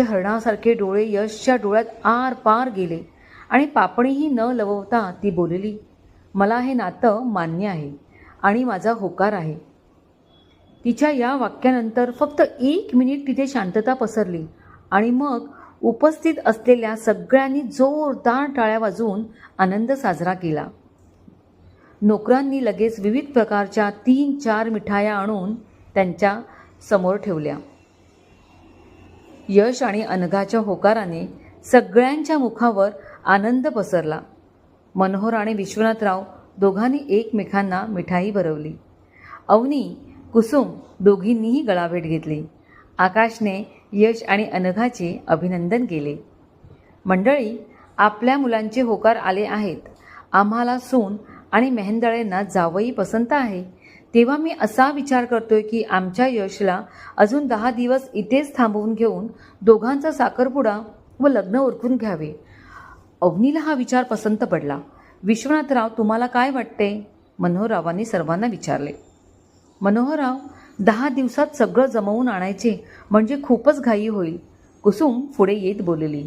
हरणासारखे डोळे यशच्या डोळ्यात आर पार गेले आणि पापणीही न लवता ती बोलली, मला हे नातं मान्य आहे आणि माझा होकार आहे. तिच्या या वाक्यानंतर फक्त 1 मिनिट तिथे शांतता पसरली आणि मग उपस्थित असलेल्या सगळ्यांनी जोरदार टाळ्या वाजवून आनंद साजरा केला. नोकरांनी लगेच विविध प्रकारच्या 3-4 मिठाया आणून त्यांच्या समोर ठेवल्या. यश आणि अनघाच्या होकाराने सगळ्यांच्या मुखावर आनंद पसरला. मनोहर आणि विश्वनाथराव दोघांनी एकमेकांना मिठाई भरवली. अवनी, कुसुम दोघींनीही गळाभेट घेतली. आकाशने यश आणि अनघाचे अभिनंदन केले. मंडळी, आपल्या मुलांचे होकार आले आहेत. आम्हाला सून आणि मेहेंदळेंना जावई पसंत आहे. तेव्हा मी असा विचार करतोय की आमच्या यशला अजून 10 दिवस इथेच थांबवून घेऊन दोघांचा साखरपुडा व लग्न उरकून घ्यावे. अवनीला हा विचार पसंत पडला. विश्वनाथराव, तुम्हाला काय वाटते? मनोहररावांनी सर्वांना विचारले. मनोहरराव, 10 दिवसात सगळं जमवून आणायचे म्हणजे खूपच घाई होईल, कुसुम पुढे येत बोलली.